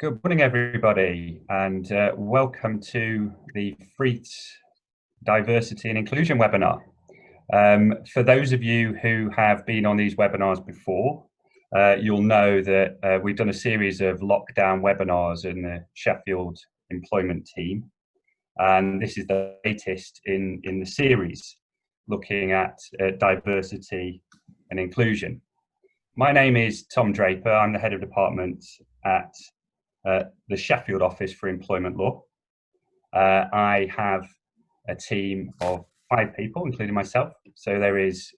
Good morning, everybody, and welcome to the Freeths Diversity and Inclusion webinar. For those of you who have been on these webinars before, you'll know that we've done a series of lockdown webinars in the Sheffield Employment Team, and this is the latest in the series, looking at diversity and inclusion. My name is Tom Draper. I'm the head of department at the Sheffield Office for Employment Law. I have a team of 5 people, including myself. So there is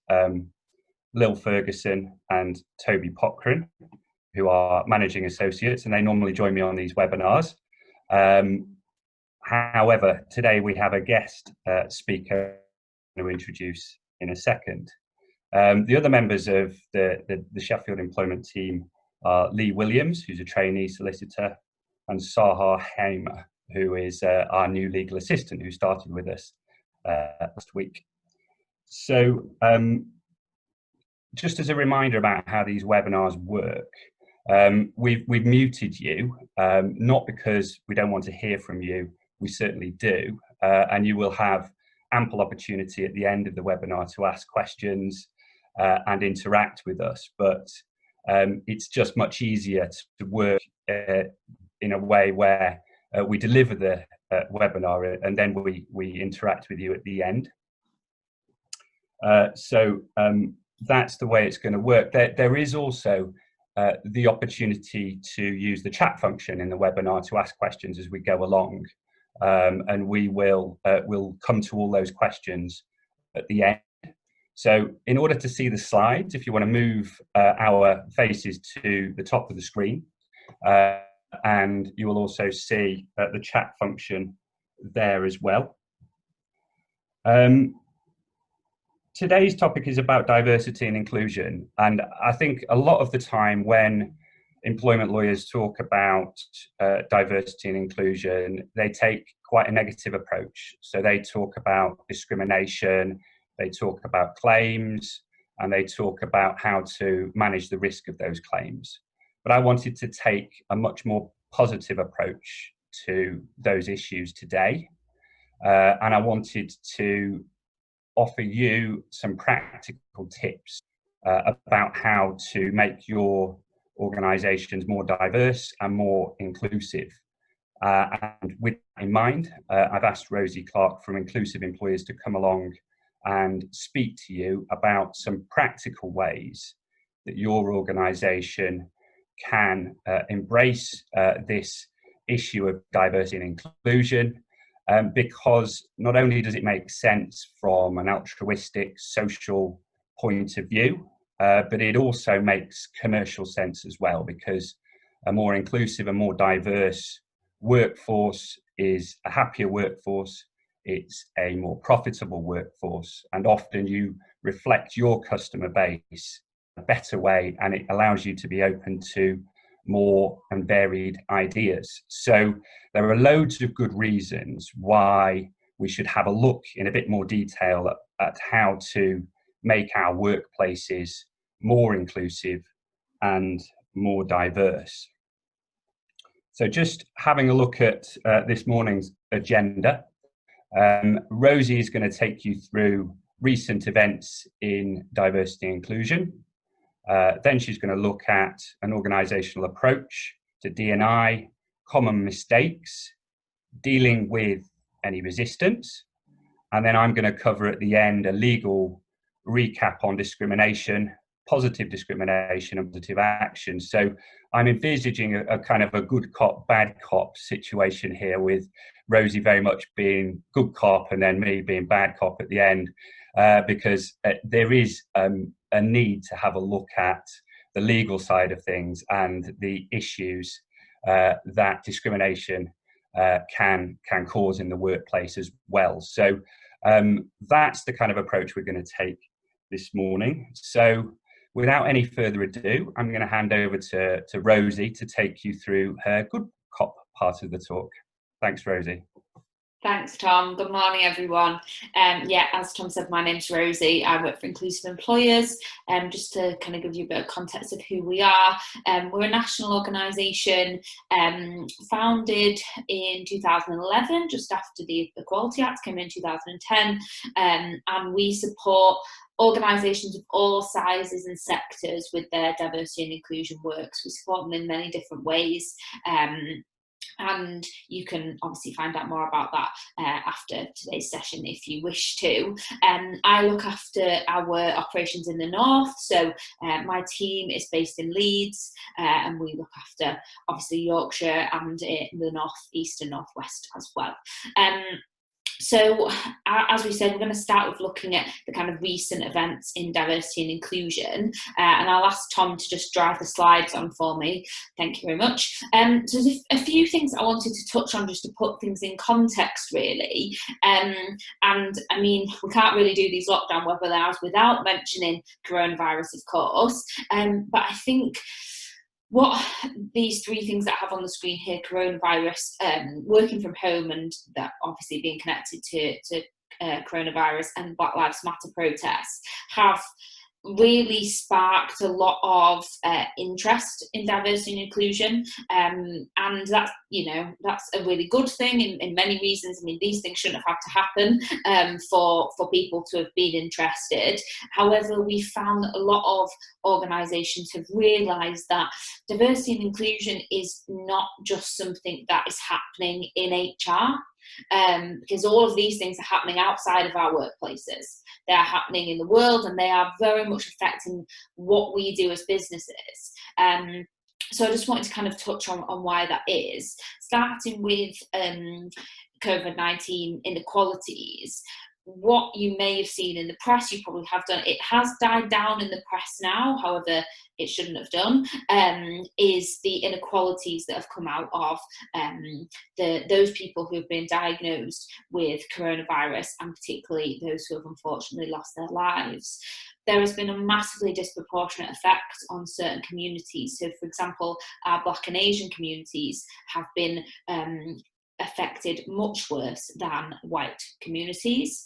Lil Ferguson and Toby Pockran, who are managing associates, and they normally join me on these webinars. However, today we have a guest speaker to introduce in a second. The other members of the Sheffield Employment Team are Lee Williams, who's a trainee solicitor, and Sahar Hamer, who is our new legal assistant who started with us last week. So just as a reminder about how these webinars work, we've muted you, not because we don't want to hear from you, we certainly do, and you will have ample opportunity at the end of the webinar to ask questions and interact with us, but it's just much easier to work in a way where we deliver the webinar and then we interact with you at the end. So that's the way it's going to work. There is also the opportunity to use the chat function in the webinar to ask questions as we go along, and we will we'll come to all those questions at the end. So in order to see the slides, if you want to move our faces to the top of the screen, and you will also see the chat function there as well. Today's topic is about diversity and inclusion, and I think a lot of the time when employment lawyers talk about diversity and inclusion, they take quite a negative approach. So they talk about discrimination, they talk about claims, and they talk about how to manage the risk of those claims. But I wanted to take a much more positive approach to those issues today. And I wanted to offer you some practical tips about how to make your organizations more diverse and more inclusive. And with that in mind, I've asked Rosie Clarke from Inclusive Employers to come along and speak to you about some practical ways that your organization can embrace this issue of diversity and inclusion, because not only does it make sense from an altruistic social point of view, but it also makes commercial sense as well, because a more inclusive and more diverse workforce is a happier workforce, it's a more profitable workforce, and often you reflect your customer base a better way, and it allows you to be open to more and varied ideas. So there are loads of good reasons why we should have a look in a bit more detail at how to make our workplaces more inclusive and more diverse. So just having a look at this morning's agenda, Rosie is going to take you through recent events in diversity and inclusion. Then she's going to look at an organisational approach to D&I, common mistakes, dealing with any resistance, and then I'm going to cover at the end a legal recap on discrimination, positive discrimination and positive action. So I'm envisaging a kind of a good cop, bad cop situation here, with Rosie very much being good cop and then me being bad cop at the end, because there is a need to have a look at the legal side of things and the issues that discrimination can cause in the workplace as well. So that's the kind of approach we're going to take this morning. So without any further ado, I'm going to hand over to Rosie to take you through her good cop part of the talk. Thanks, Rosie. Thanks, Tom. Good morning, everyone. Yeah, as Tom said, my name's Rosie. I work for Inclusive Employers. Just to kind of give you a bit of context of who we are, we're a national organisation founded in 2011, just after the Equality Act came in 2010, and we support organisations of all sizes and sectors with their diversity and inclusion works. We support them in many different ways. And you can obviously find out more about that after today's session if you wish to. I look after our operations in the north, so my team is based in Leeds, and we look after obviously Yorkshire and the north east and northwest as well. So, as we said, we're going to start with looking at the kind of recent events in diversity and inclusion, and I'll ask Tom to just drive the slides on for me. Thank you very much. So there's a few things I wanted to touch on just to put things in context, really. And I mean, we can't really do these lockdown webinars without mentioning coronavirus, of course, but I think what these three things that I have on the screen here, coronavirus, working from home, and that obviously being connected to coronavirus, and Black Lives Matter protests, have really sparked a lot of interest in diversity and inclusion, and that's, you know, that's a really good thing in many reasons. I mean, these things shouldn't have had to happen for people to have been interested. However, we found that a lot of organisations have realised that diversity and inclusion is not just something that is happening in HR. Because all of these things are happening outside of our workplaces. They are happening in the world, and they are very much affecting what we do as businesses. So I just wanted to kind of touch on why that is, starting with COVID-19 inequalities. What you may have seen in the press, you probably have done, it has died down in the press now, however, it shouldn't have done, is the inequalities that have come out of those people who have been diagnosed with coronavirus, and particularly those who have unfortunately lost their lives. There has been a massively disproportionate effect on certain communities. So, for example, our Black and Asian communities have been affected much worse than white communities.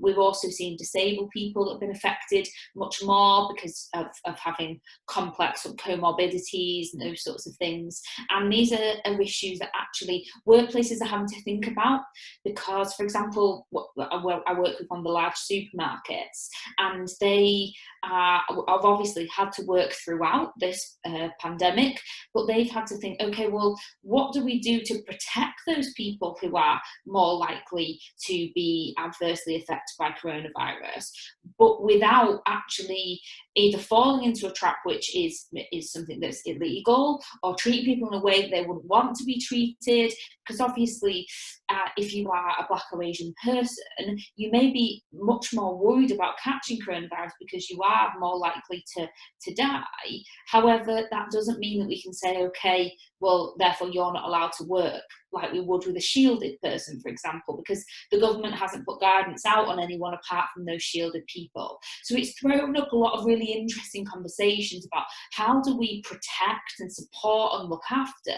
We've also seen disabled people that have been affected much more because of having complex comorbidities and those sorts of things. And these are issues that actually workplaces are having to think about, because, for example, I work with one of the large supermarkets, and they have obviously had to work throughout this pandemic, but they've had to think, okay, well, what do we do to protect those people who are more likely to be adversely affected by coronavirus, but without actually either falling into a trap which is something that's illegal, or treat people in a way that they wouldn't want to be treated. Because obviously, if you are a Black or Asian person, you may be much more worried about catching coronavirus because you are more likely to die. However, that doesn't mean that we can say, okay, well, therefore you're not allowed to work, like we would with a shielded person, for example, because the government hasn't put guidance out on anyone apart from those shielded people. So it's thrown up a lot of really interesting conversations about how do we protect and support and look after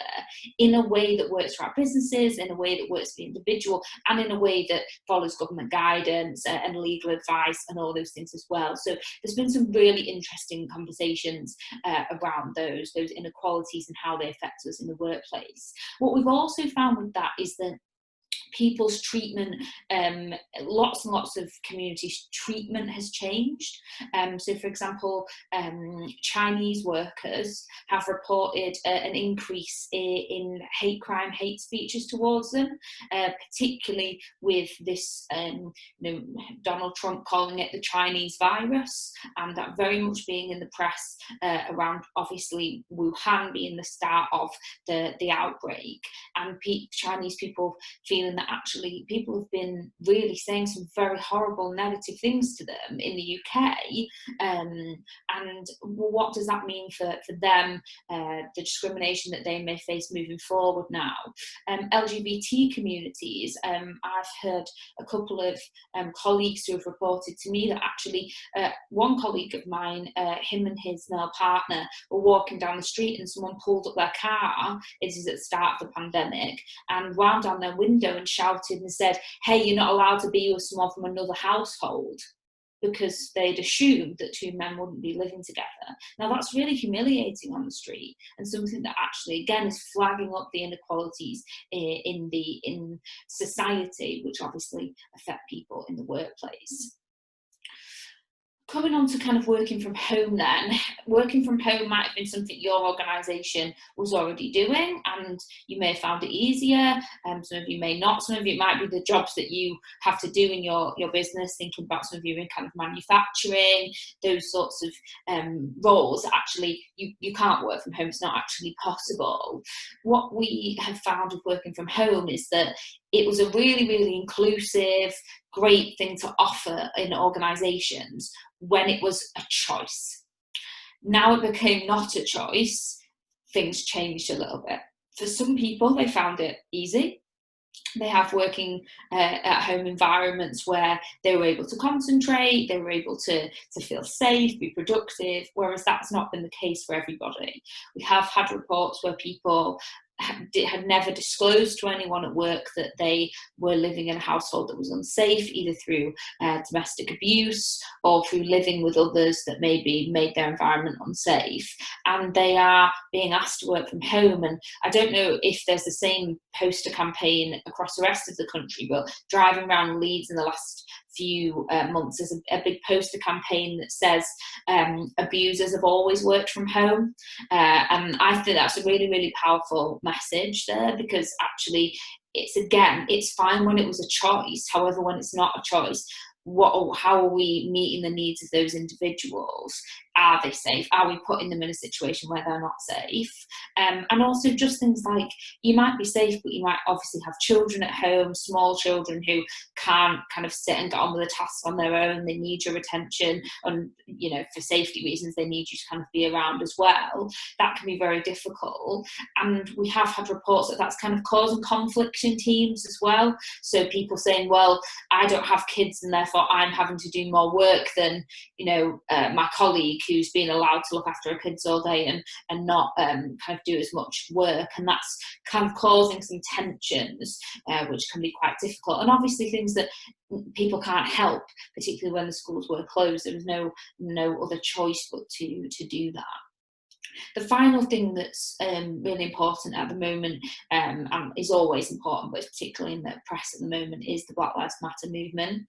in a way that works for our businesses, in a way that works for the individual, and in a way that follows government guidance and legal advice and all those things as well. So there's been some really interesting conversations around those inequalities and how they affect us in the workplace. What we've also found with that is that people's treatment, lots and lots of communities' treatment has changed. So, for example, Chinese workers have reported an increase in hate crime, hate speeches towards them, particularly with this, Donald Trump calling it the Chinese virus, and that very much being in the press around, obviously, Wuhan being the start of the outbreak, and Chinese people feeling that actually people have been really saying some very horrible negative things to them in the UK, and what does that mean for them, the discrimination that they may face moving forward now. Lgbt communities, I've heard a couple of colleagues who have reported to me that actually one colleague of mine, him and his male partner were walking down the street and someone pulled up their car, it is at the start of the pandemic, and wound down their window and shouted and said, hey, you're not allowed to be with someone from another household, because they'd assumed that two men wouldn't be living together. Now that's really humiliating on the street, and something that actually, again, is flagging up the inequalities in society, which obviously affect people in the workplace. Coming on to kind of working from home then, working from home might have been something your organisation was already doing, and you may have found it easier, some of you may not. Some of you, it might be the jobs that you have to do in your business, thinking about some of you in kind of manufacturing, those sorts of roles. Actually, you can't work from home, it's not actually possible. What we have found with working from home is that it was a really, really inclusive, great thing to offer in organisations when it was a choice. Now it became not a choice, things changed a little bit. For some people, they found it easy. They have working at home environments where they were able to concentrate, they were able to feel safe, be productive, whereas that's not been the case for everybody. We have had reports where people had never disclosed to anyone at work that they were living in a household that was unsafe, either through domestic abuse or through living with others that maybe made their environment unsafe, and they are being asked to work from home. And I don't know if there's the same poster campaign across the rest of the country, but driving around Leeds in the last few months, there's a big poster campaign that says abusers have always worked from home, and I think that's a really, really powerful message there, because actually it's fine when it was a choice. However, when it's not a choice, how are we meeting the needs of those individuals? Are they safe? Are we putting them in a situation where they're not safe? And also just things like, you might be safe, but you might obviously have children at home, small children who can't kind of sit and get on with the tasks on their own. They need your attention, and for safety reasons, they need you to kind of be around as well. That can be very difficult. And we have had reports that that's kind of causing conflict in teams as well. So people saying, well, I don't have kids and therefore I'm having to do more work than my colleague who's been allowed to look after her kids all day and not kind of do as much work, and that's kind of causing some tensions, which can be quite difficult, and obviously things that people can't help, particularly when the schools were closed. There was no other choice but to do that. The final thing that's really important at the moment, and is always important, but particularly in the press at the moment, is the Black Lives Matter movement.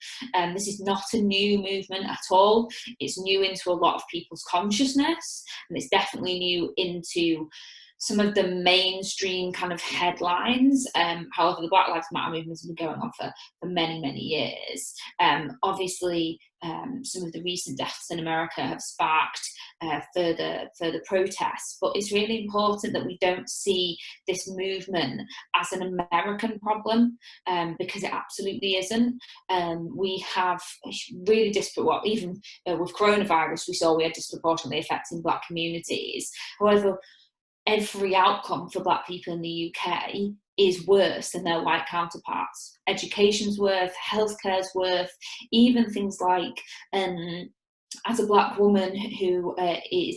This is not a new movement at all. It's new into a lot of people's consciousness, and it's definitely new into some of the mainstream kind of headlines. However, the Black Lives Matter movement has been going on for many, many years. Obviously, some of the recent deaths in America have sparked further protests, but it's really important that we don't see this movement as an American problem, because it absolutely isn't. We have really disparate, even with coronavirus, we had disproportionately affecting Black communities. However, every outcome for Black people in the UK is worse than their white counterparts. Education's worse, healthcare's worse, even things like as a Black woman who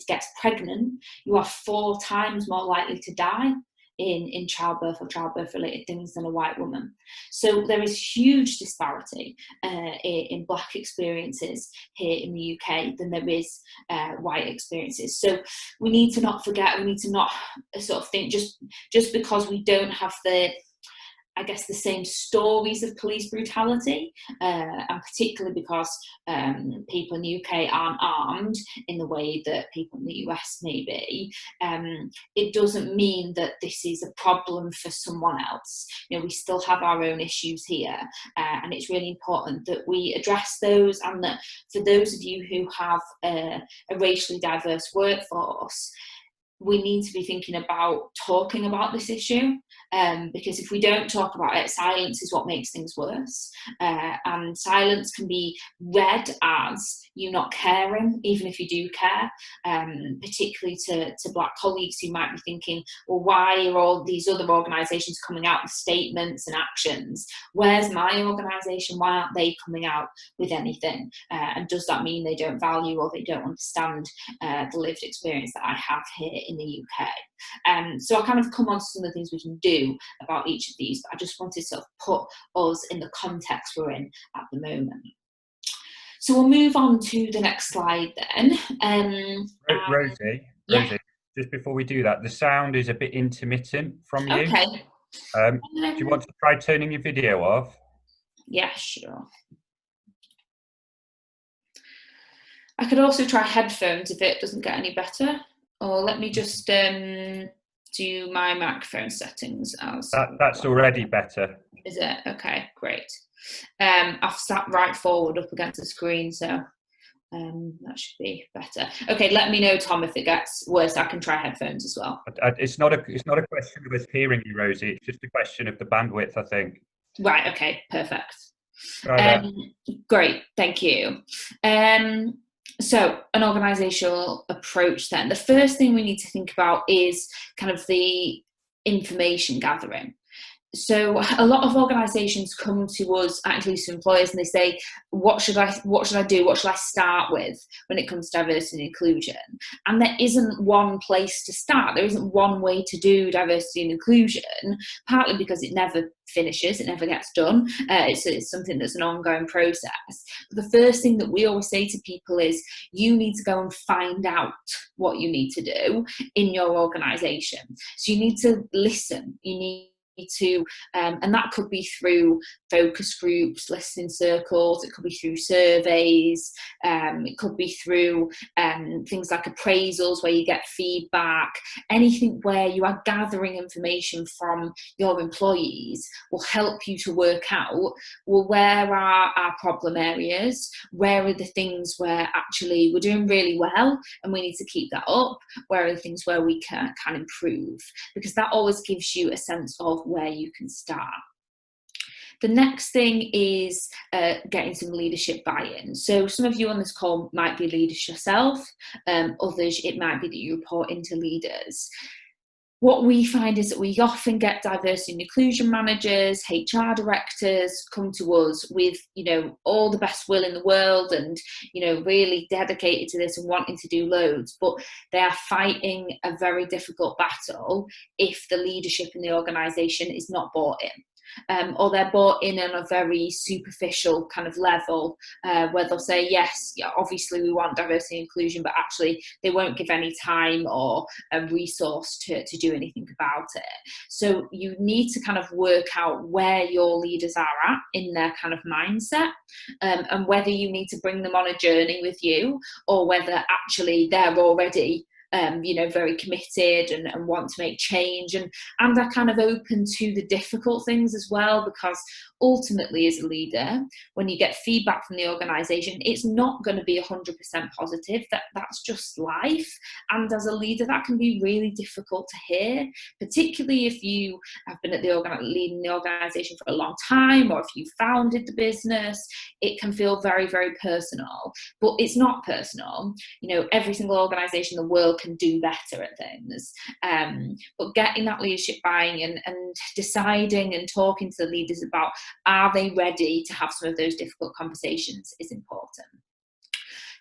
gets pregnant, you are 4 times more likely to die in childbirth or childbirth related things than a white woman. So there is huge disparity in Black experiences here in the UK than there is white experiences. So we need to not forget, we need to not sort of think just because we don't have the same stories of police brutality, and particularly because people in the UK aren't armed in the way that people in the US may be, it doesn't mean that this is a problem for someone else. We still have our own issues here, and it's really important that we address those, and that for those of you who have a racially diverse workforce, we need to be thinking about talking about this issue, because if we don't talk about it, silence is what makes things worse, and silence can be read as you not caring, even if you do care, particularly to Black colleagues who might be thinking, well, why are all these other organisations coming out with statements and actions? Where's my organisation? Why aren't they coming out with anything? And does that mean they don't value or they don't understand the lived experience that I have here in the UK. So I'll kind of come on to some of the things we can do about each of these, but I just wanted to sort of put us in the context we're in at the moment. So we'll move on to the next slide then. Rosie, yeah. Rosie, just before we do that, the sound is a bit intermittent from you. Okay. Do you want to try turning your video off? Yeah, sure. I could also try headphones if it doesn't get any better, or let me just do my microphone settings as that's already better. Is it? Okay, great. I've sat right forward up against the screen, so that should be better. Okay, let me know, Tom, if it gets worse. I can try headphones as well. It's not a question of us hearing you, Rosie. It's just a question of the bandwidth, I think. Right. Okay. Perfect. Great. Thank you. So an organisational approach then. The first thing we need to think about is kind of the information gathering. So a lot of organisations come to us at Inclusive Employers and they say, what should I do? What should I start with when it comes to diversity and inclusion? And there isn't one place to start. There isn't one way to do diversity and inclusion, partly because it never finishes, it never gets done. It's something that's an ongoing process. But the first thing that we always say to people is, you need to go and find out what you need to do in your organisation. So you need to listen. You need to and that could be through focus groups, listening circles, it could be through surveys, it could be through things like appraisals where you get feedback. Anything where you are gathering information from your employees will help you to work out, well, where are our problem areas, where are the things where actually we're doing really well and we need to keep that up, where are the things where we can improve, because that always gives you a sense of where you can start. The next thing is getting some leadership buy-in. So some of you on this call might be leaders yourself, others it might be that you report into leaders. What we find is that we often get diversity and inclusion managers, HR directors come to us with, all the best will in the world and, really dedicated to this and wanting to do loads, but they are fighting a very difficult battle if the leadership in the organisation is not bought in. Or they're bought in on a very superficial kind of level where they'll say, yes, obviously we want diversity and inclusion, but actually they won't give any time or a resource to do anything about it. So you need to kind of work out where your leaders are at in their kind of mindset and whether you need to bring them on a journey with you or whether actually they're already very committed and want to make change and are kind of open to the difficult things as well, because ultimately as a leader, when you get feedback from the organisation, it's not going to be 100% positive. That's just life, and as a leader that can be really difficult to hear, particularly if you have been at leading the organisation for a long time, or if you founded the business. It can feel very, very personal, but it's not personal. Every single organisation in the world can do better at things, but getting that leadership buy-in and deciding and talking to the leaders about, are they ready to have some of those difficult conversations, is important.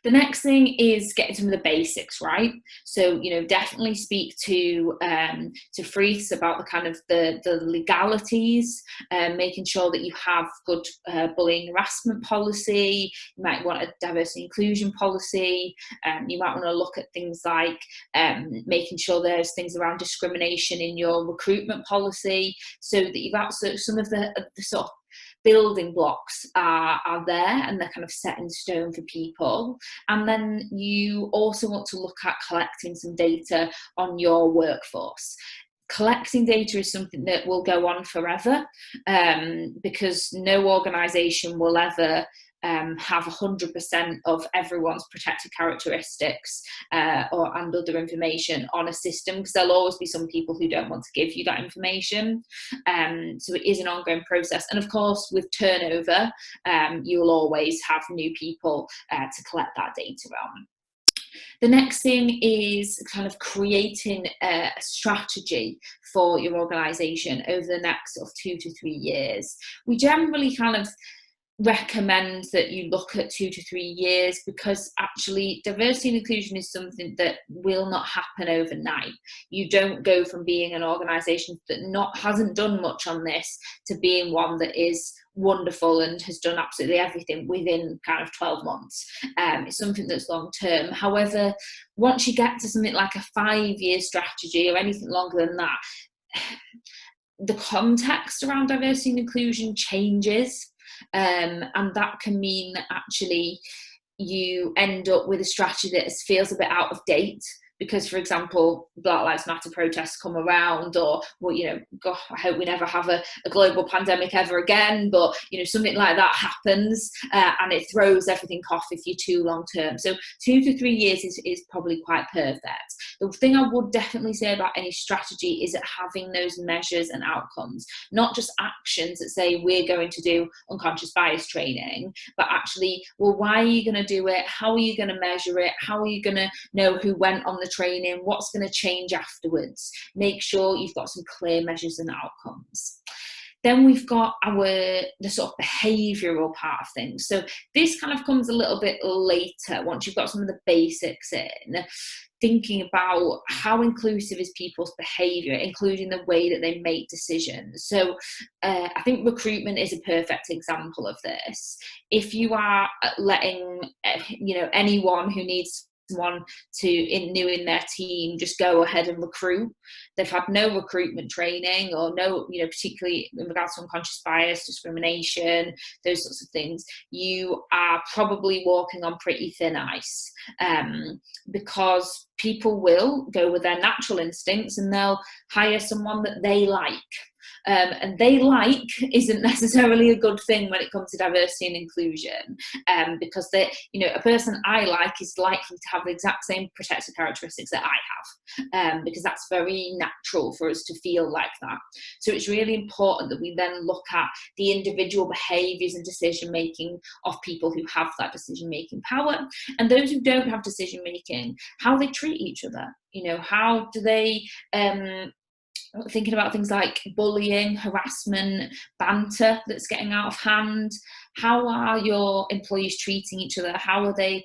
The next thing is getting some of the basics right. So, definitely speak to Freeths about the kind of the legalities, making sure that you have good bullying harassment policy. You might want a diversity inclusion policy. You might want to look at things like making sure there's things around discrimination in your recruitment policy, so that you've got some of the sort of building blocks are there and they're kind of set in stone for people. And then you also want to look at collecting some data on your workforce. Collecting data is something that will go on forever, because no organisation will ever have 100% of everyone's protected characteristics and other information on a system, because there'll always be some people who don't want to give you that information. So it is an ongoing process, and of course with turnover you'll always have new people to collect that data on. The next thing is kind of creating a strategy for your organisation over the next sort of 2 to 3 years. We generally kind of recommend that you look at 2 to 3 years, because actually diversity and inclusion is something that will not happen overnight. You don't go from being an organisation that hasn't done much on this to being one that is wonderful and has done absolutely everything within kind of 12 months. It's something that's long term. However, once you get to something like a 5-year strategy or anything longer than that, the context around diversity and inclusion changes. And that can mean that actually you end up with a strategy that feels a bit out of date, because, for example, Black Lives Matter protests come around, or, well, you know, God, I hope we never have a global pandemic ever again, but, you know, something like that happens, and it throws everything off if you're too long term. So 2 to 3 years is probably quite perfect. The thing I would definitely say about any strategy is that having those measures and outcomes, not just actions that say we're going to do unconscious bias training, but actually, well, why are you going to do it? How are you going to measure it? How are you going to know who went on the training? What's going to change afterwards? Make sure you've got some clear measures and outcomes. Then we've got the sort of behavioural part of things. So this kind of comes a little bit later, once you've got some of the basics in, thinking about how inclusive is people's behaviour, including the way that they make decisions. So I think recruitment is a perfect example of this. If you are letting anyone who needs someone new in their team just go ahead and recruit, they've had no recruitment training, or no, particularly in regards to unconscious bias, discrimination, those sorts of things, you are probably walking on pretty thin ice, because people will go with their natural instincts and they'll hire someone that they like. And they like isn't necessarily a good thing when it comes to diversity and inclusion, because a person I like is likely to have the exact same protected characteristics that I have, because that's very natural for us to feel like that. So it's really important that we then look at the individual behaviours and decision making of people who have that decision making power, and those who don't have decision making, how they treat each other. How do they thinking about things like bullying, harassment, banter that's getting out of hand. How are your employees treating each other? How are they,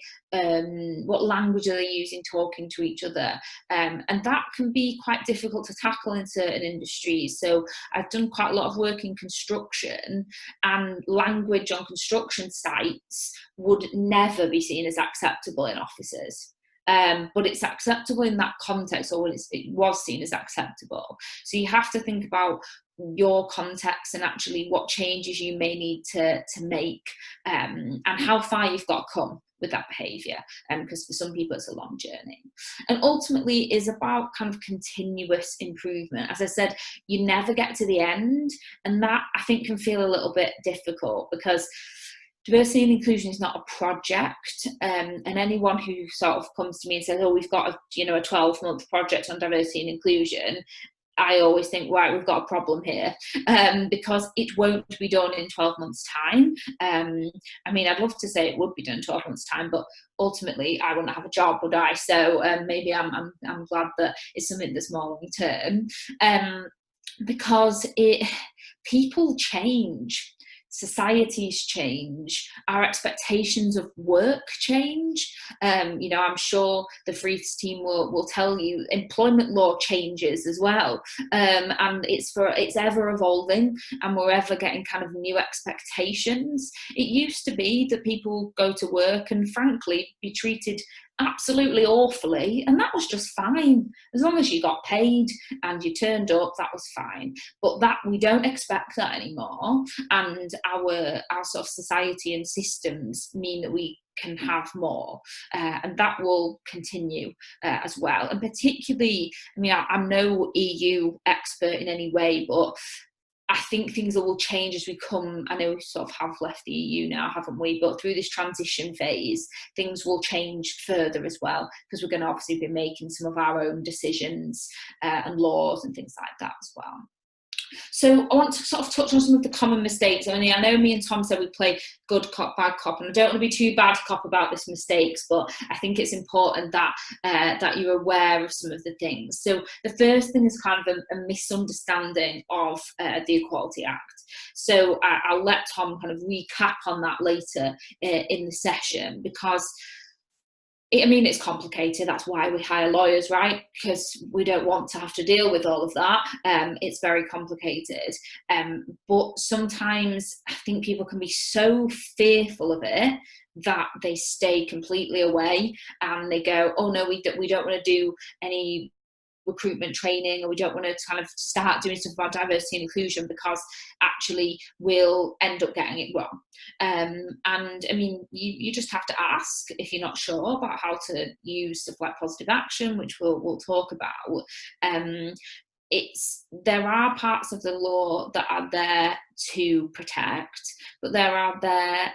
what language are they using talking to each other? And that can be quite difficult to tackle in certain industries. So I've done quite a lot of work in construction, and language on construction sites would never be seen as acceptable in offices. But it's acceptable in that context, or it was seen as acceptable. So you have to think about your context and actually what changes you may need to make, and how far you've got to come with that behaviour, because for some people it's a long journey. And ultimately it is about kind of continuous improvement. As I said, you never get to the end, and that I think can feel a little bit difficult, because diversity and inclusion is not a project, and anyone who sort of comes to me and says, oh, we've got a 12-month project on diversity and inclusion, I always think, right, we've got a problem here, because it won't be done in 12 months' time. I'd love to say it would be done in 12 months' time, but ultimately I wouldn't have a job, would I? So maybe I'm glad that it's something that's more long term, because people change. Societies change, our expectations of work change. I'm sure the Freeths team will tell you employment law changes as well, and it's ever evolving, and we're ever getting kind of new expectations. It used to be that people go to work and frankly be treated absolutely awfully, and that was just fine. As long as you got paid and you turned up, that was fine. But that we don't expect that anymore, and our sort of society and systems mean that we can have more, and that will continue as well. And particularly, I'm no EU expert in any way, but I think things will change as we come. I know we sort of have left the EU now, haven't we? But through this transition phase, things will change further as well, because we're going to obviously be making some of our own decisions and laws and things like that as well. So I want to sort of touch on some of the common mistakes. I know me and Tom said we play good cop, bad cop, and I don't want to be too bad cop about this mistakes, but I think it's important that that you're aware of some of the things. So the first thing is kind of a misunderstanding of the Equality Act. So I'll let Tom kind of recap on that later in the session, because it's complicated. That's why we hire lawyers, right? Because we don't want to have to deal with all of that. It's very complicated. But sometimes I think people can be so fearful of it that they stay completely away, and they go, oh no, we don't want to do any recruitment training, or we don't want to kind of start doing stuff about diversity and inclusion because actually we'll end up getting it wrong. And you just have to ask if you're not sure about how to use stuff like positive action, which we'll talk about. There are parts of the law that are there to protect, but there are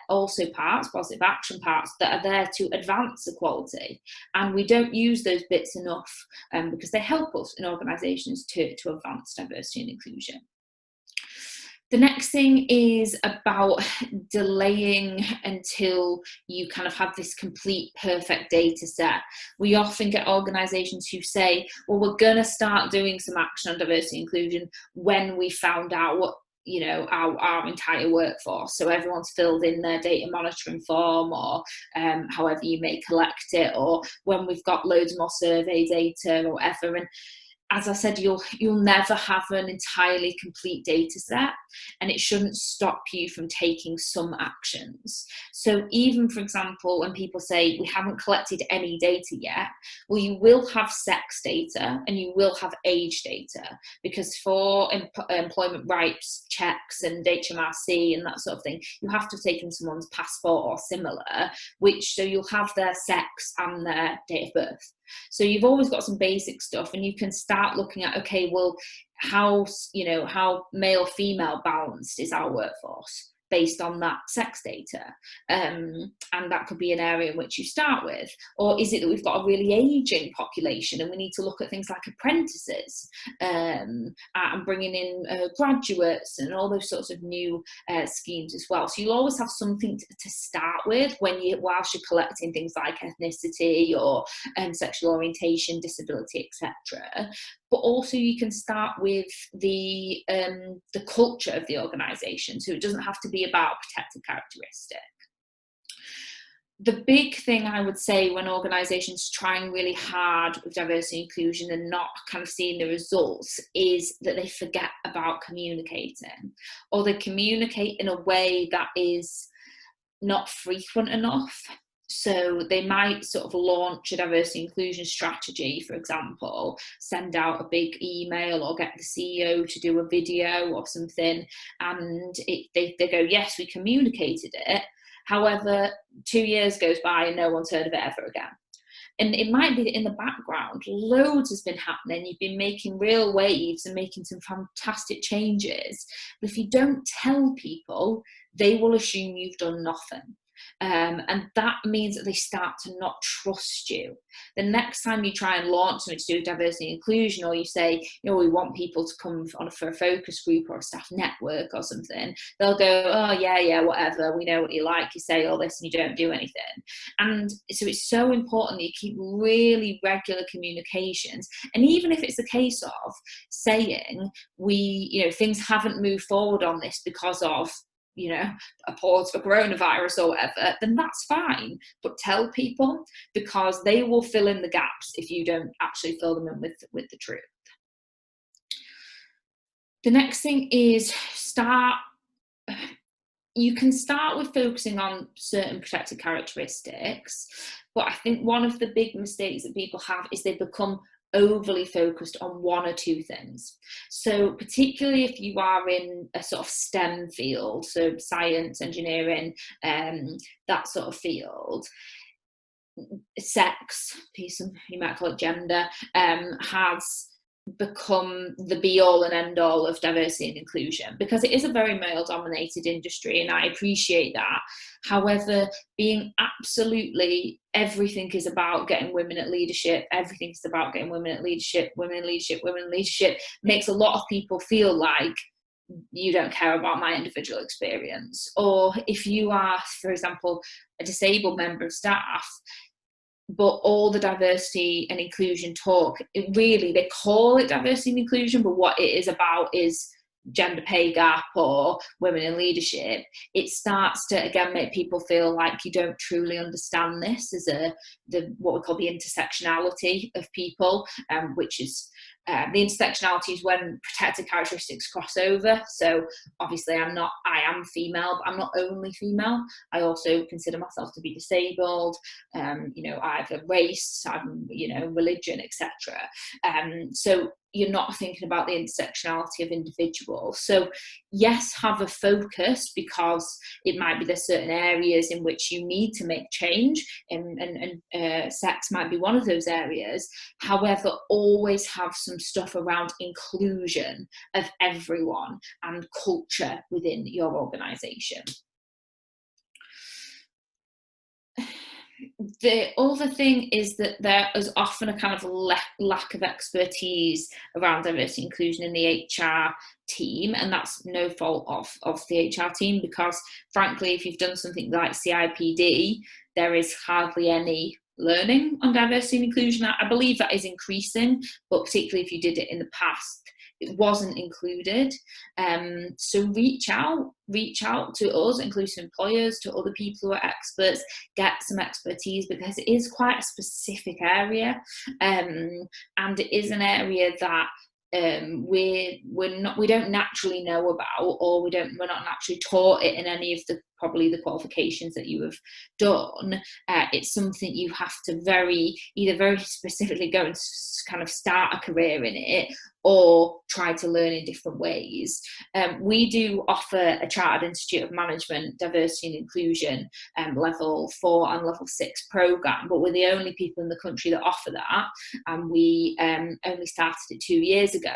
also parts, positive action parts, that are there to advance equality, and we don't use those bits enough because they help us in organisations to advance diversity and inclusion. The next thing is about delaying until you kind of have this complete perfect data set. We often get organisations who say, well, we're going to start doing some action on diversity and inclusion when we found out what our entire workforce. So everyone's filled in their data monitoring form, or however you may collect it, or when we've got loads more survey data or whatever. And as I said, you'll never have an entirely complete data set, and it shouldn't stop you from taking some actions. So even, for example, when people say we haven't collected any data yet, well, you will have sex data and you will have age data, because for employment rights checks and HMRC and that sort of thing, you have to have taken someone's passport or similar, so you'll have their sex and their date of birth. So you've always got some basic stuff, and you can start looking at, okay, well, how male female balanced is our workforce based on that sex data, and that could be an area in which you start with. Or is it that we've got a really aging population and we need to look at things like apprentices and bringing in graduates and all those sorts of new schemes as well. So you'll always have something to start with whilst you're collecting things like ethnicity or sexual orientation, disability, etc. But also you can start with the culture of the organisation, so it doesn't have to be about a protected characteristic. The big thing I would say when organisations trying really hard with diversity and inclusion and not kind of seeing the results is that they forget about communicating, or they communicate in a way that is not frequent enough. So they might sort of launch a diversity inclusion strategy, for example, send out a big email or get the CEO to do a video or something, and they go, yes, we communicated it. However, 2 years goes by and no one's heard of it ever again. And it might be that in the background, loads has been happening. You've been making real waves and making some fantastic changes. But if you don't tell people, they will assume you've done nothing. And that means that they start to not trust you. The next time you try and launch something to do with diversity and inclusion, or you say, we want people to come for a focus group or a staff network or something, they'll go, oh yeah, whatever, we know what you like, you say all this and you don't do anything. And so it's so important that you keep really regular communications. And even if it's a case of saying things haven't moved forward on this because of a pause for coronavirus or whatever, then that's fine. But tell people, because they will fill in the gaps if you don't actually fill them in with the truth. The next thing is you can start with focusing on certain protected characteristics, but I think one of the big mistakes that people have is they become overly focused on one or two things. So particularly if you are in a sort of STEM field, so science, engineering, that sort of field, sex, you might call it gender, has become the be all and end all of diversity and inclusion, because it is a very male dominated industry, and I appreciate that. However, being absolutely everything is about getting women at leadership, everything is about getting women at leadership, women in leadership, women in leadership, makes a lot of people feel like you don't care about my individual experience. Or if you are, for example, a disabled member of staff, but all the diversity and inclusion talk, it really, they call it diversity and inclusion, but what it is about is gender pay gap or women in leadership. It starts to again make people feel like you don't truly understand this as what we call the intersectionality of people, which is the intersectionality is when protected characteristics cross over. So obviously I am female, but I'm not only female. I also consider myself to be disabled. I have a race, I'm, religion, etc. So you're not thinking about the intersectionality of individuals. So yes, have a focus, because it might be there's certain areas in which you need to make change, and sex might be one of those areas. However, always have some stuff around inclusion of everyone and culture within your organisation. The other thing is that there is often a kind of lack of expertise around diversity and inclusion in the HR team, and that's no fault of the HR team, because frankly, if you've done something like CIPD, there is hardly any learning on diversity and inclusion. I believe that is increasing, but particularly if you did it in the past, it wasn't included. So reach out to us, inclusive employers, to other people who are experts, get some expertise, because it is quite a specific area, and it is an area that we don't naturally know about, or we're not naturally taught it in any of the qualifications that you have done. It's something you have to very specifically go and kind of start a career in it, or try to learn in different ways. We do offer a Chartered Institute of Management Diversity and Inclusion level 4 and level 6 programme, but we're the only people in the country that offer that, and we only started it 2 years ago.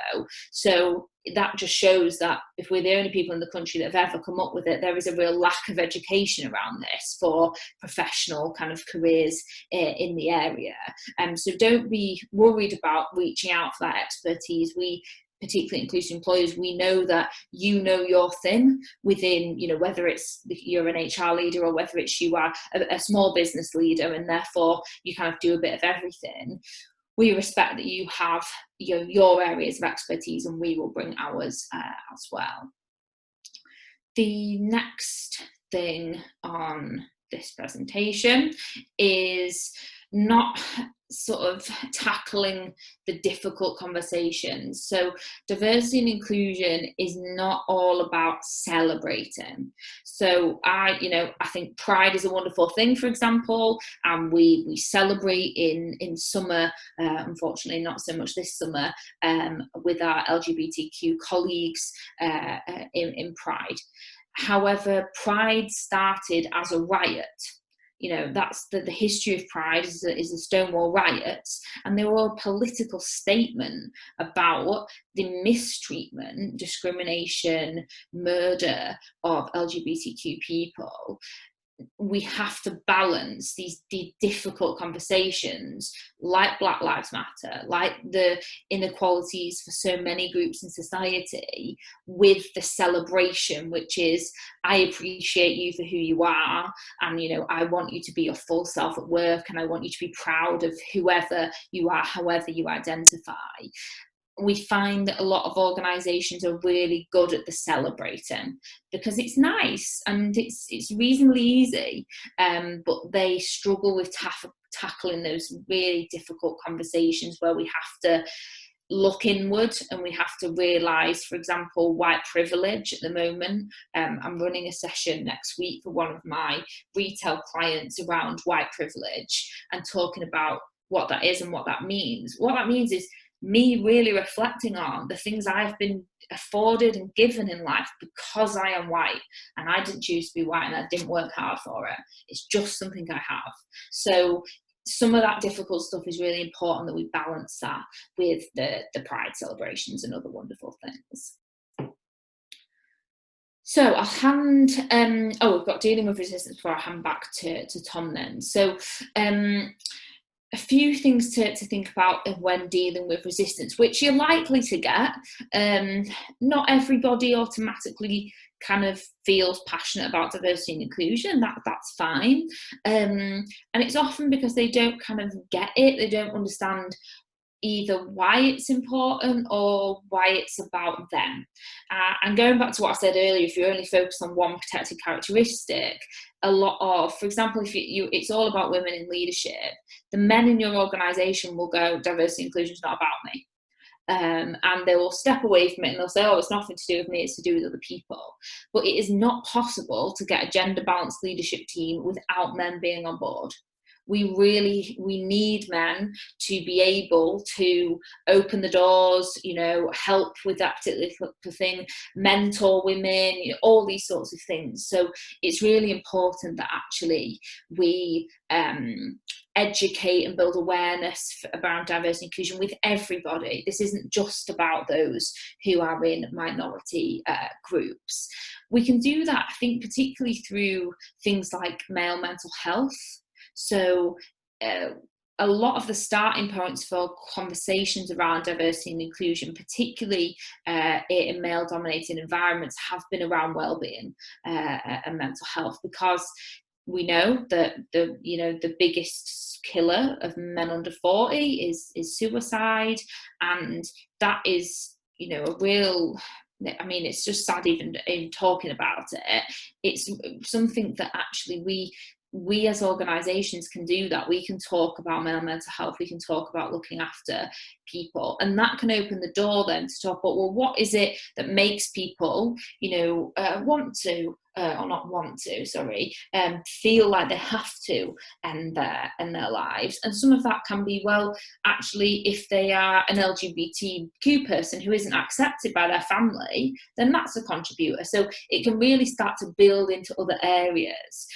So that just shows that if we're the only people in the country that have ever come up with it, there is a real lack of education around this for professional kind of careers in the area. So don't be worried about reaching out for that expertise. We, particularly inclusive employers, we know that you know your thing within, whether it's you're an HR leader or whether it's you are a small business leader, and therefore you kind of do a bit of everything. We respect that you have your areas of expertise, and we will bring ours as well. The next thing on this presentation is not sort of tackling the difficult conversations. So diversity and inclusion is not all about celebrating. So I think Pride is a wonderful thing, for example, and we celebrate in summer, unfortunately not so much this summer, with our LGBTQ colleagues in Pride. However, Pride started as a riot. That's the history of Pride is the Stonewall riots, and they were a political statement about the mistreatment, discrimination, murder of LGBTQ people. We have to balance these difficult conversations, like Black Lives Matter, like the inequalities for so many groups in society, with the celebration, which is, I appreciate you for who you are, and I want you to be your full self at work, and I want you to be proud of whoever you are, however you identify. We find that a lot of organisations are really good at the celebrating, because it's nice and it's reasonably easy, but they struggle with tackling those really difficult conversations where we have to look inward and we have to realise, for example, white privilege at the moment. I'm running a session next week for one of my retail clients around white privilege and talking about what that is and what that means. What that means is me really reflecting on the things I've been afforded and given in life because I am white, and I didn't choose to be white and I didn't work hard for it. It's just something I have. So some of that difficult stuff is really important, that we balance that with the Pride celebrations and other wonderful things. So I'll hand, we've got dealing with resistance before I hand back to Tom then. So a few things to think about when dealing with resistance, which you're likely to get. Not everybody automatically kind of feels passionate about diversity and inclusion. That's fine. And it's often because they don't kind of get it. They don't understand either why it's important or why it's about them. And going back to what I said earlier, if you only focus on one protected characteristic, a lot of, for example, if it's all about women in leadership, the men in your organisation will go, diversity and inclusion is not about me. And they will step away from it and they'll say, oh, it's nothing to do with me, it's to do with other people. But it is not possible to get a gender balanced leadership team without men being on board. We need men to be able to open the doors, help with that particular thing, mentor women, all these sorts of things. So it's really important that actually we educate and build awareness around diversity and inclusion with everybody. This isn't just about those who are in minority groups. We can do that, I think, particularly through things like male mental health. So a lot of the starting points for conversations around diversity and inclusion, particularly in male-dominated environments, have been around well-being and mental health, because we know that the biggest killer of men under 40 is suicide, and that is a real. I mean, it's just sad even in talking about it. It's something that actually we as organisations can do. That we can talk about male mental health, we can talk about looking after people, and that can open the door then to talk about, well, what is it that makes people want to or not want to, feel like they have to end their lives. And some of that can be, well, actually, if they are an LGBTQ person who isn't accepted by their family, then that's a contributor. So it can really start to build into other areas.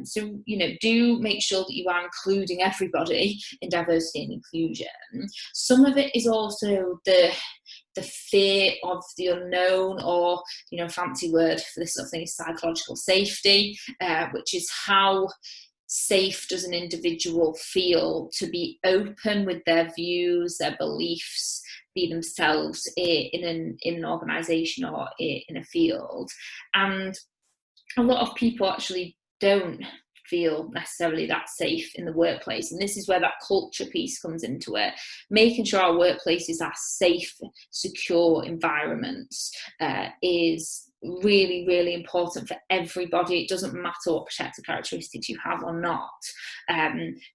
So do make sure that you are including everybody in diversity and inclusion. Some of it is also the fear of the unknown, or fancy word for this sort of thing is psychological safety, which is how safe does an individual feel to be open with their views, their beliefs, be themselves in an organisation or in a field. And a lot of people actually don't feel necessarily that safe in the workplace, and this is where that culture piece comes into it. Making sure our workplaces are safe, secure environments is really, really important for everybody. It doesn't matter what protected characteristics you have or not.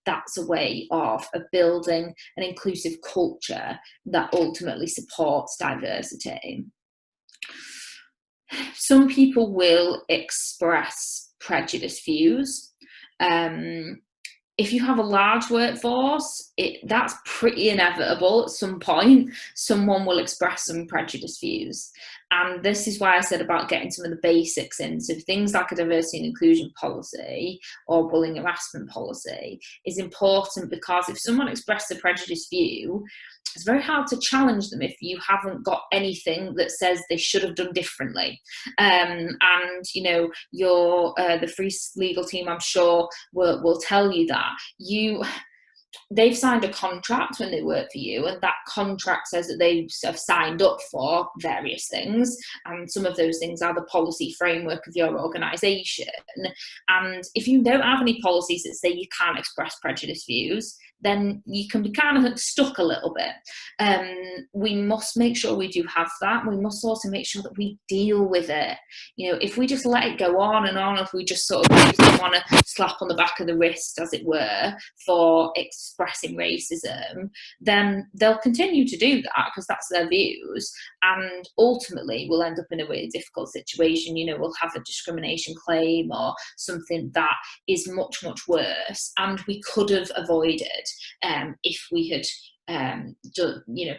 That's a way of building an inclusive culture that ultimately supports diversity. Some people will express prejudiced views. If you have a large workforce, that's pretty inevitable. At some point, someone will express some prejudiced views. And this is why I said about getting some of the basics in. So things like a diversity and inclusion policy or bullying harassment policy is important, because if someone expresses a prejudiced view, it's very hard to challenge them if you haven't got anything that says they should have done differently. And the Freeths legal team, I'm sure, will tell you that they've signed a contract when they work for you, and that contract says that they have signed up for various things, and some of those things are the policy framework of your organisation. And if you don't have any policies that say you can't express prejudiced views, then you can be kind of stuck a little bit. We must make sure we do have that. We must also make sure that we deal with it. If we just let it go on and on, if we just sort of give someone a slap on the back of the wrist, as it were, for expressing racism, then they'll continue to do that because that's their views, and ultimately we'll end up in a really difficult situation. We'll have a discrimination claim or something that is much, much worse, and we could have avoided if we had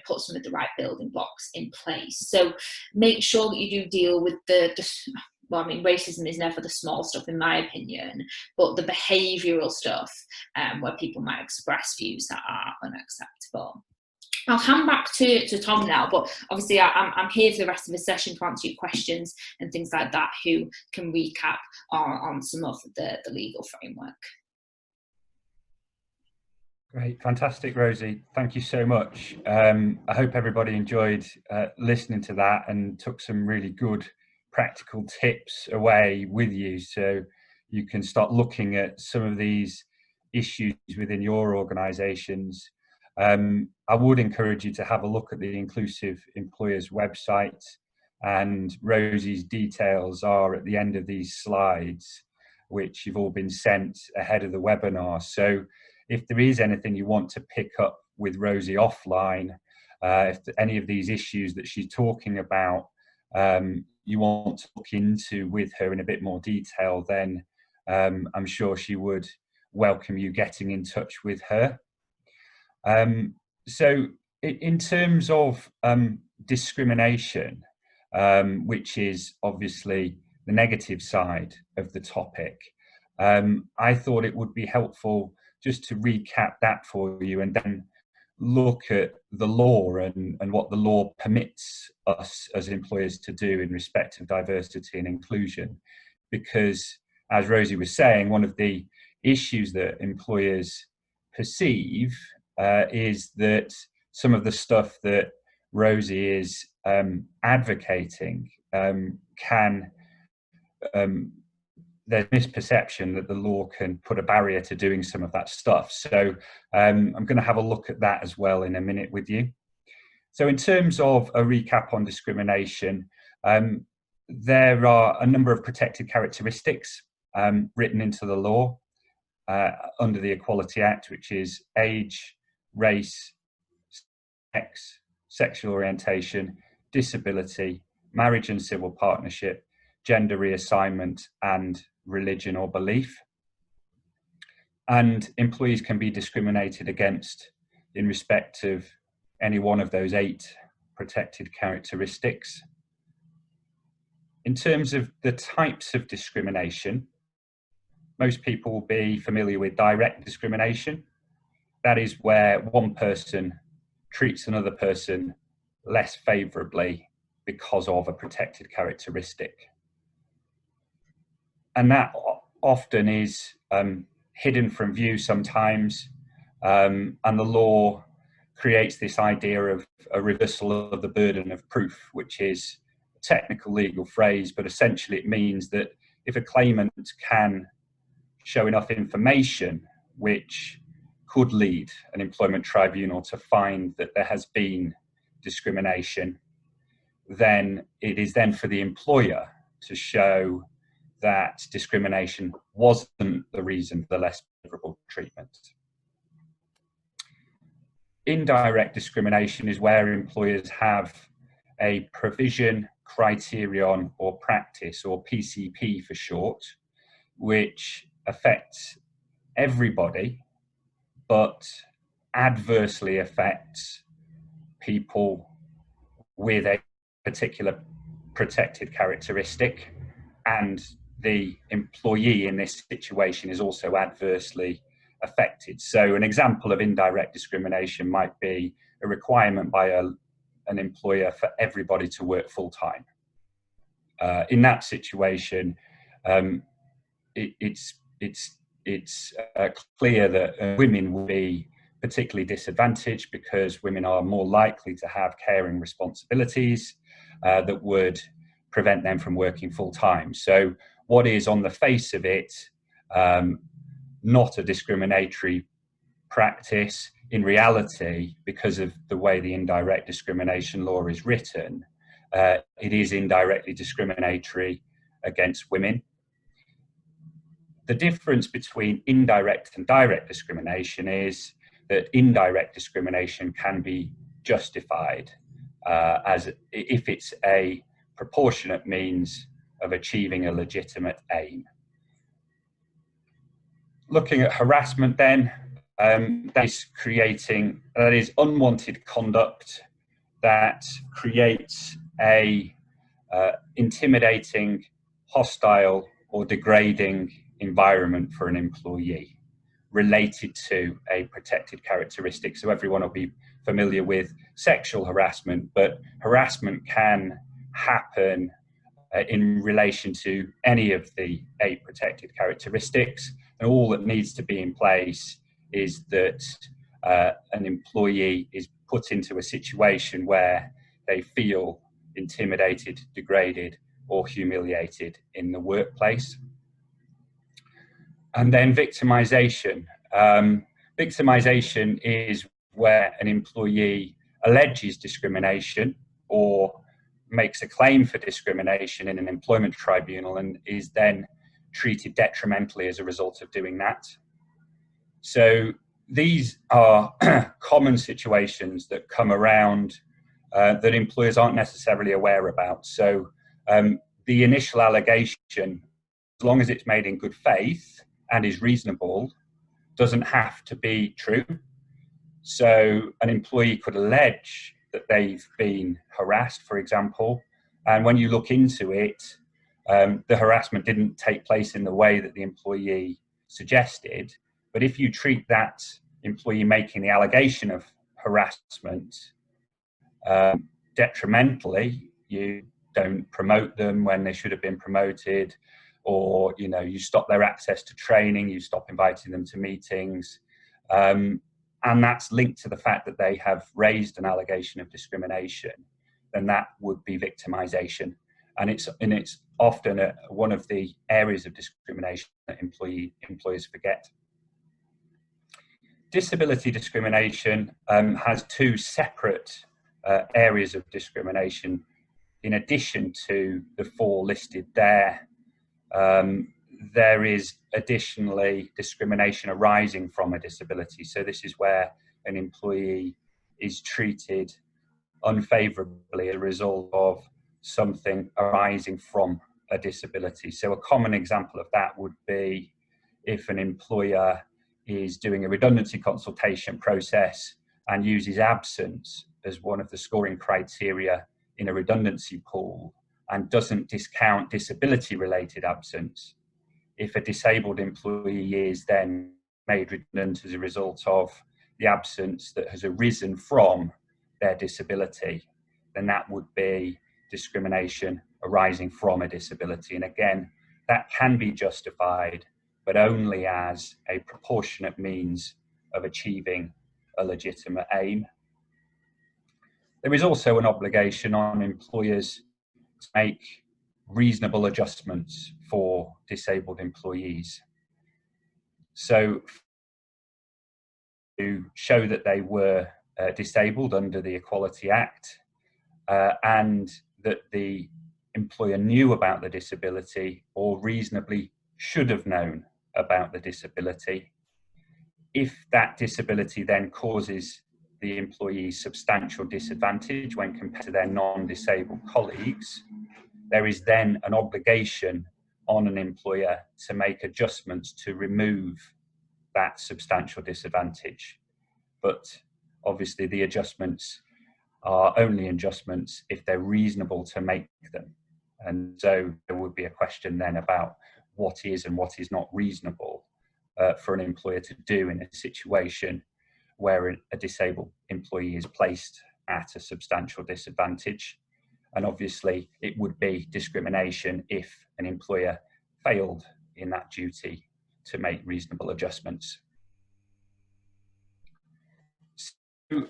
put some of the right building blocks in place. So make sure that you do deal with well, I mean, racism is never the small stuff, in my opinion, but the behavioural stuff where people might express views that are unacceptable. I'll hand back to Tom now, but obviously I'm here for the rest of the session to answer your questions and things like that, who can recap on some of the legal framework. Great, fantastic, Rosie. Thank you so much. I hope everybody enjoyed listening to that and took some really good practical tips away with you, so you can start looking at some of these issues within your organisations. I would encourage you to have a look at the Inclusive Employers website, and Rosie's details are at the end of these slides, which you've all been sent ahead of the webinar. So if there is anything you want to pick up with Rosie offline, if any of these issues that she's talking about you want to look into with her in a bit more detail, then I'm sure she would welcome you getting in touch with her. So in terms of discrimination, which is obviously the negative side of the topic, I thought it would be helpful just to recap that for you and then look at the law and what the law permits us as employers to do in respect of diversity and inclusion. Because, as Rosie was saying, one of the issues that employers perceive is that some of the stuff that Rosie is advocating can there's misperception that the law can put a barrier to doing some of that stuff. So I'm going to have a look at that as well in a minute with you. So in terms of a recap on discrimination, there are a number of protected characteristics written into the law under the Equality Act, which is age, race, sex, sexual orientation, disability, marriage and civil partnership, gender reassignment, and religion or belief. And employees can be discriminated against in respect of any one of those 8 protected characteristics. In terms of the types of discrimination, most people will be familiar with direct discrimination. That is where one person treats another person less favourably because of a protected characteristic. And that often is hidden from view sometimes, and the law creates this idea of a reversal of the burden of proof, which is a technical legal phrase, but essentially it means that if a claimant can show enough information which could lead an employment tribunal to find that there has been discrimination, then it is then for the employer to show that discrimination wasn't the reason for the less favourable treatment. Indirect discrimination is where employers have a provision, criterion, or practice, or PCP for short, which affects everybody but adversely affects people with a particular protected characteristic, and the employee in this situation is also adversely affected. So an example of indirect discrimination might be a requirement by an employer for everybody to work full-time. In that situation, it's clear that women will be particularly disadvantaged because women are more likely to have caring responsibilities that would prevent them from working full-time. So what is on the face of it not a discriminatory practice, in reality, because of the way the indirect discrimination law is written, it is indirectly discriminatory against women. The difference between indirect and direct discrimination is that indirect discrimination can be justified as if it's a proportionate means of achieving a legitimate aim. Looking at harassment then, that is unwanted conduct that creates a intimidating, hostile or degrading environment for an employee related to a protected characteristic. So everyone will be familiar with sexual harassment, but harassment can happen in relation to any of the 8 protected characteristics, and all that needs to be in place is that an employee is put into a situation where they feel intimidated, degraded, or humiliated in the workplace. And then victimization. Victimization is where an employee alleges discrimination or makes a claim for discrimination in an employment tribunal and is then treated detrimentally as a result of doing that. So these are common situations that come around that employers aren't necessarily aware about. So the initial allegation, as long as it's made in good faith and is reasonable, doesn't have to be true. So an employee could allege that they've been harassed, for example, and when you look into it, the harassment didn't take place in the way that the employee suggested. But if you treat that employee making the allegation of harassment detrimentally, you don't promote them when they should have been promoted, or you stop their access to training, you stop inviting them to meetings, and that's linked to the fact that they have raised an allegation of discrimination, then that would be victimization. And it's often one of the areas of discrimination that employers forget. Disability discrimination has 2 separate areas of discrimination in addition to the 4 listed there. There is additionally discrimination arising from a disability. So this is where an employee is treated unfavorably as a result of something arising from a disability. So a common example of that would be if an employer is doing a redundancy consultation process and uses absence as one of the scoring criteria in a redundancy pool and doesn't discount disability-related absence. If a disabled employee is then made redundant as a result of the absence that has arisen from their disability, then that would be discrimination arising from a disability. And again, that can be justified, but only as a proportionate means of achieving a legitimate aim. There is also an obligation on employers to make reasonable adjustments for disabled employees. So to show that they were disabled under the Equality Act and that the employer knew about the disability or reasonably should have known about the disability. If that disability then causes the employee substantial disadvantage when compared to their non-disabled colleagues, there is then an obligation on an employer to make adjustments to remove that substantial disadvantage. But obviously the adjustments are only adjustments if they're reasonable to make them. And so there would be a question then about what is and what is not reasonable for an employer to do in a situation where a disabled employee is placed at a substantial disadvantage. And obviously it would be discrimination if an employer failed in that duty to make reasonable adjustments. So,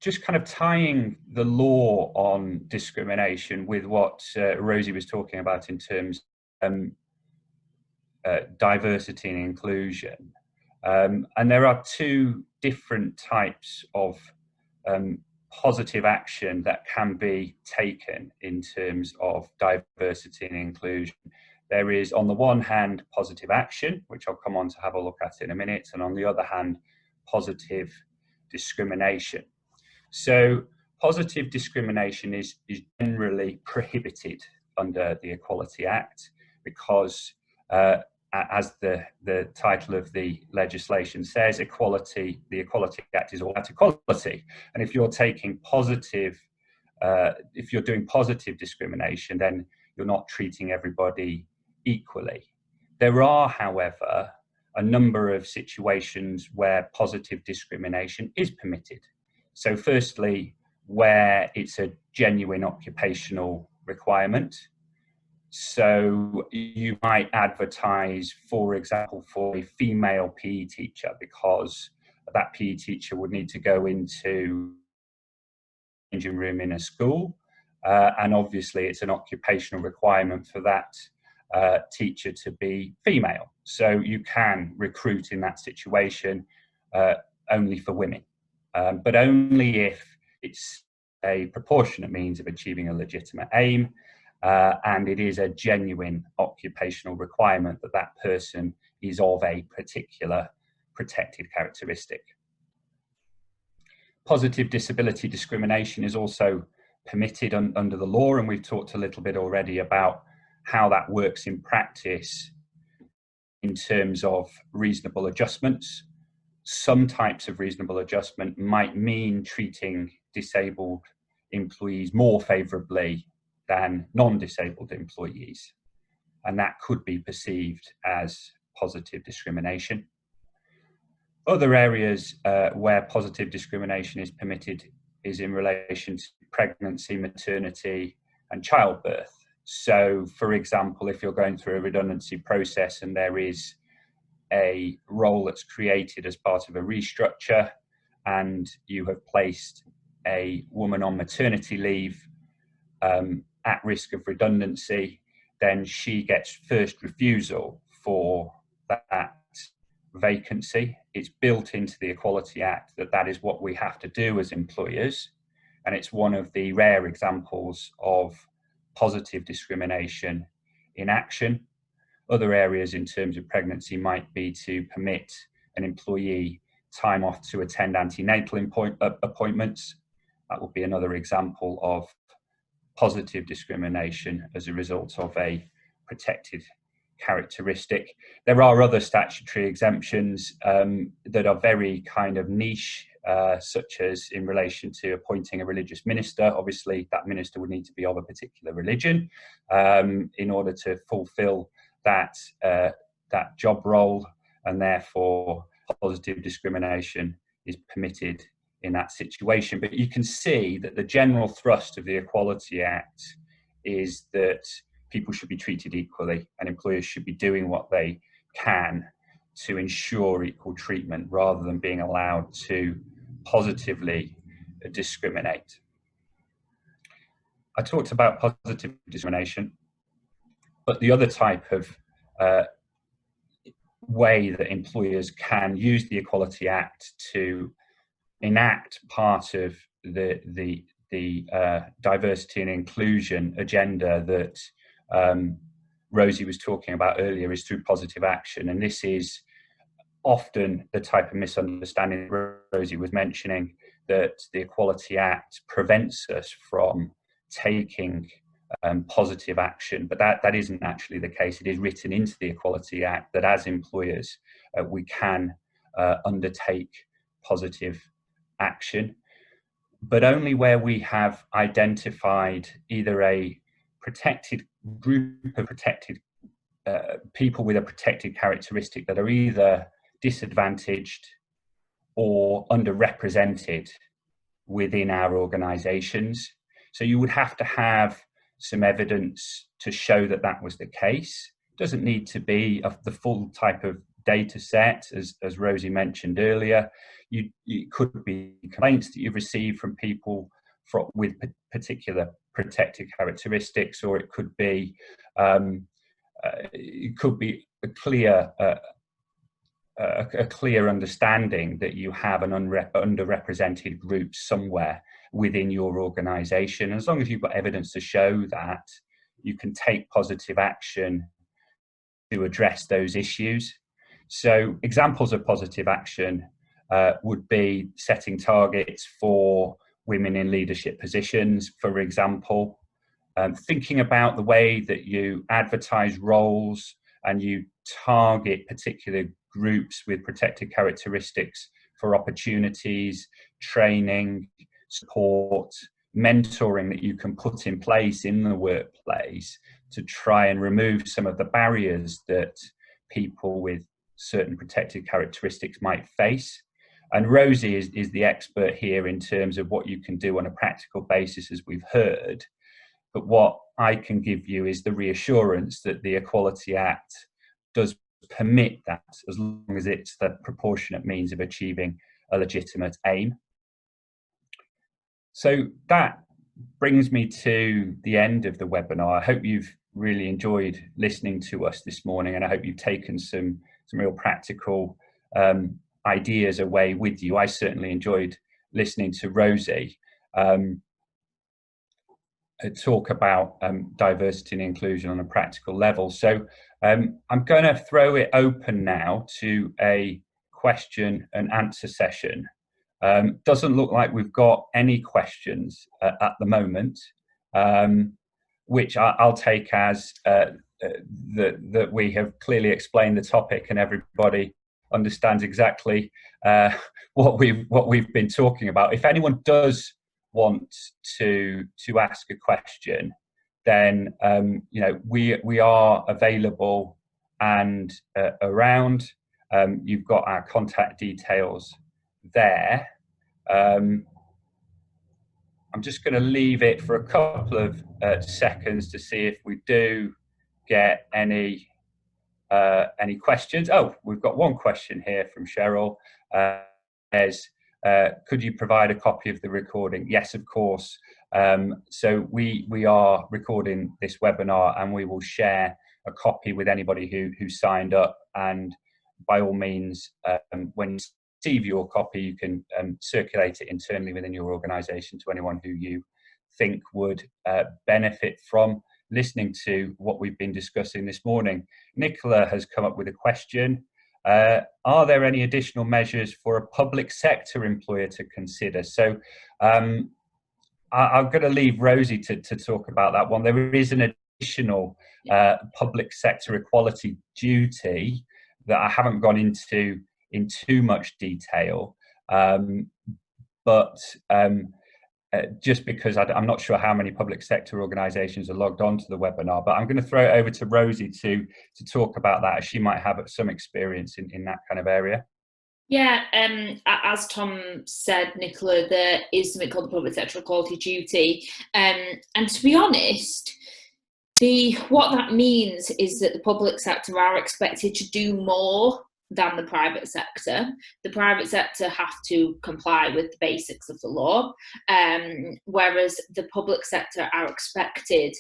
just kind of tying the law on discrimination with what Rosie was talking about in terms of diversity and inclusion. And there are 2 different types of positive action that can be taken in terms of diversity and inclusion. There is, on the one hand, positive action, which I'll come on to have a look at in a minute, and on the other hand, positive discrimination. So positive discrimination is generally prohibited under the Equality Act because as the title of the legislation says, the Equality Act is all about equality. And if you're taking positive, if you're doing positive discrimination, then you're not treating everybody equally. There are, however, a number of situations where positive discrimination is permitted. So firstly, where it's a genuine occupational requirement. So you might advertise, for example, for a female PE teacher, because that PE teacher would need to go into the engine room in a school. And obviously it's an occupational requirement for that teacher to be female. So you can recruit in that situation only for women, but only if it's a proportionate means of achieving a legitimate aim, and it is a genuine occupational requirement that that person is of a particular protected characteristic. Positive disability discrimination is also permitted under the law, and we've talked a little bit already about how that works in practice in terms of reasonable adjustments. Some types of reasonable adjustment might mean treating disabled employees more favourably than non-disabled employees, and that could be perceived as positive discrimination. Other areas where positive discrimination is permitted is in relation to pregnancy, maternity, and childbirth. So, for example, if you're going through a redundancy process and there is a role that's created as part of a restructure, and you have placed a woman on maternity leave at risk of redundancy, then she gets first refusal for that vacancy. It's built into the Equality Act that that is what we have to do as employers, and it's one of the rare examples of positive discrimination in action. Other areas in terms of pregnancy might be to permit an employee time off to attend antenatal appointments. That would be another example of positive discrimination as a result of a protected characteristic. There are other statutory exemptions that are very kind of niche, such as in relation to appointing a religious minister. Obviously, that minister would need to be of a particular religion in order to fulfill that job role, and therefore positive discrimination is permitted in that situation. But you can see that the general thrust of the Equality Act is that people should be treated equally, and employers should be doing what they can to ensure equal treatment rather than being allowed to positively discriminate. I talked about positive discrimination, but the other type of way that employers can use the Equality Act to enact part of the diversity and inclusion agenda that Rosie was talking about earlier is through positive action. And this is often the type of misunderstanding Rosie was mentioning, that the Equality Act prevents us from taking positive action, but that isn't actually the case. It is written into the Equality Act that as employers we can undertake positive action, but only where we have identified either a protected group of protected people with a protected characteristic that are either disadvantaged or underrepresented within our organisations. So you would have to have some evidence to show that that was the case. It doesn't need to be the full type of data set, as Rosie mentioned earlier. It could be complaints that you've received from people with particular protected characteristics, or it could be a clear understanding that you have an underrepresented group somewhere within your organisation. As long as you've got evidence to show that, you can take positive action to address those issues. So examples of positive action would be setting targets for women in leadership positions, for example, thinking about the way that you advertise roles and you target particular groups with protected characteristics for opportunities, training, support, mentoring that you can put in place in the workplace to try and remove some of the barriers that people with certain protected characteristics might face. And Rosie is the expert here in terms of what you can do on a practical basis, as we've heard. But what I can give you is the reassurance that the Equality Act does permit that, as long as it's the proportionate means of achieving a legitimate aim. So that brings me to the end of the webinar. I hope you've really enjoyed listening to us this morning, and I hope you've taken some real practical ideas away with you. I certainly enjoyed listening to Rosie talk about diversity and inclusion on a practical level. So I'm going to throw it open now to a question and answer session. Doesn't look like we've got any questions at the moment, which I'll take as that we have clearly explained the topic and everybody understands exactly what we've been talking about. If anyone does want to ask a question, then you know, we are available and around. You've got our contact details there. I'm just going to leave it for a couple of seconds to see if we do get any questions. Oh, we've got one question here from Cheryl. Could you provide a copy of the recording? Yes, of course. So we are recording this webinar, and we will share a copy with anybody who signed up. And by all means, when you receive your copy, you can circulate it internally within your organisation to anyone who you think would benefit from listening to what we've been discussing this morning. Nicola has come up with a question. Are there any additional measures for a public sector employer to consider? So I'm going to leave Rosie to talk about that one. There is an additional public sector equality duty that I haven't gone into in too much detail, but just because I'm not sure how many public sector organisations are logged on to the webinar, but I'm going to throw it over to Rosie to talk about that, as she might have some experience in that kind of area. Yeah, as Tom said, Nicola, there is something called the public sector equality duty, and to be honest, what that means is that the public sector are expected to do more than the private sector. The private sector have to comply with the basics of the law, whereas the public sector are expected,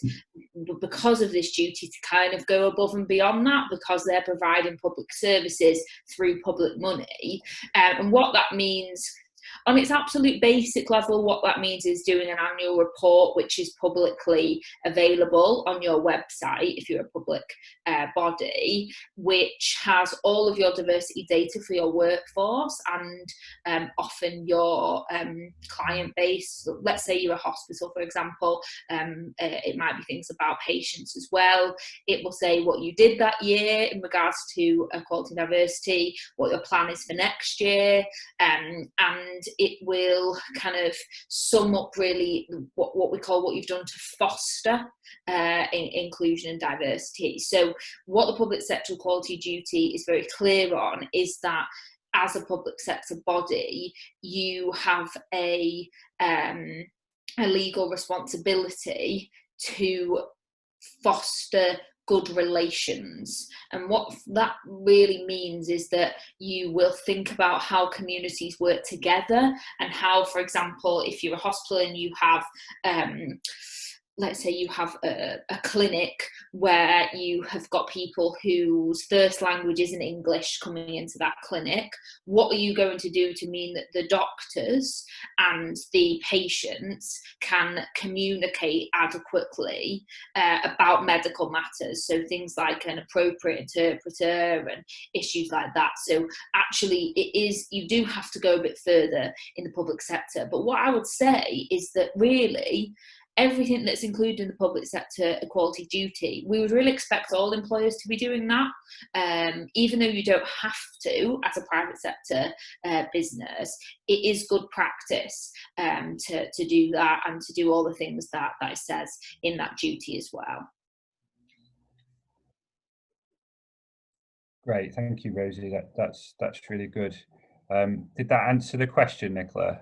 because of this duty, to kind of go above and beyond that, because they're providing public services through public money. And what that means, on its absolute basic level, what that means is doing an annual report, which is publicly available on your website if you're a public body, which has all of your diversity data for your workforce and often your client base. Let's say you're a hospital, for example. It might be things about patients as well. It will say what you did that year in regards to equality and diversity, what your plan is for next year, and it will kind of sum up really what we call what you've done to foster inclusion and diversity. So what the public sector equality duty is very clear on is that as a public sector body, you have a legal responsibility to foster good relations. And what that really means is that you will think about how communities work together, and how, for example, if you're a hospital and you have let's say you have a clinic where you have got people whose first language isn't English coming into that clinic, what are you going to do to mean that the doctors and the patients can communicate adequately about medical matters? So things like an appropriate interpreter and issues like that. So actually you do have to go a bit further in the public sector. But what I would say is that really, everything that's included in the public sector equality duty, we would really expect all employers to be doing that, even though you don't have to as a private sector business. It is good practice to do that, and to do all the things that it says in that duty as well. Great, thank you, Rosie. That's really good. Did that answer the question, Nicola?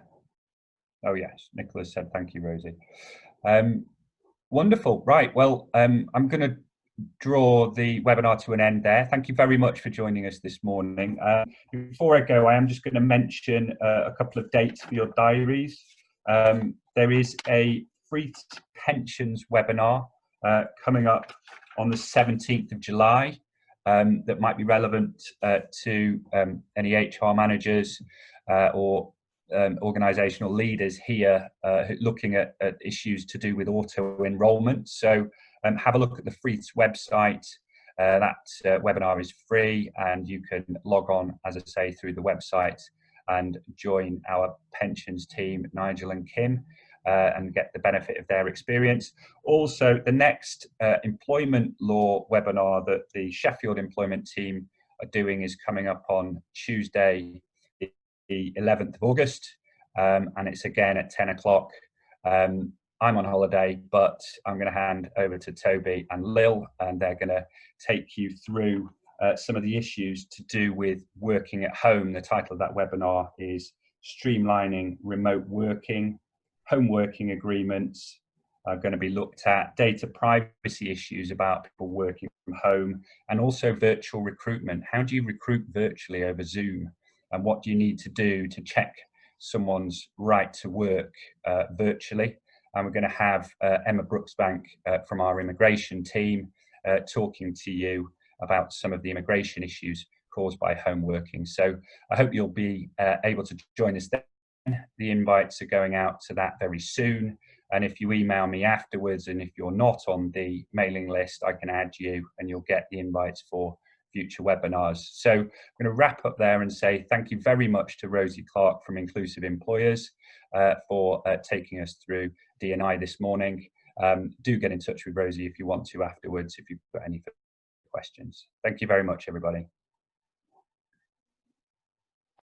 Oh yes, Nicola said thank you, Rosie. Wonderful. Right. Well, I'm going to draw the webinar to an end there. Thank you very much for joining us this morning. Before I go, I am just going to mention a couple of dates for your diaries. There is a Freeths Pensions webinar coming up on the 17th of July that might be relevant to any HR managers or organisational leaders here looking at issues to do with auto enrolment. So have a look at the Freeths website. That webinar is free, and you can log on, as I say, through the website and join our pensions team, Nigel and Kim, and get the benefit of their experience. Also, the next employment law webinar that the Sheffield Employment Team are doing is coming up on Tuesday, the 11th of August, and it's again at 10 o'clock. I'm on holiday, but I'm going to hand over to Toby and Lil, and they're going to take you through some of the issues to do with working at home. The title of that webinar is Streamlining Remote Working. Home working agreements are going to be looked at, data privacy issues about people working from home, and also virtual recruitment. How do you recruit virtually over Zoom? And what do you need to do to check someone's right to work virtually? And we're going to have Emma Brooksbank from our immigration team talking to you about some of the immigration issues caused by home working. So I hope you'll be able to join us then. The invites are going out to that very soon. And if you email me afterwards, and if you're not on the mailing list, I can add you and you'll get the invites for future webinars. So I'm going to wrap up there and say thank you very much to Rosie Clarke from Inclusive Employers for taking us through D&I this morning. Do get in touch with Rosie if you want to afterwards, if you've got any questions. Thank you very much, everybody.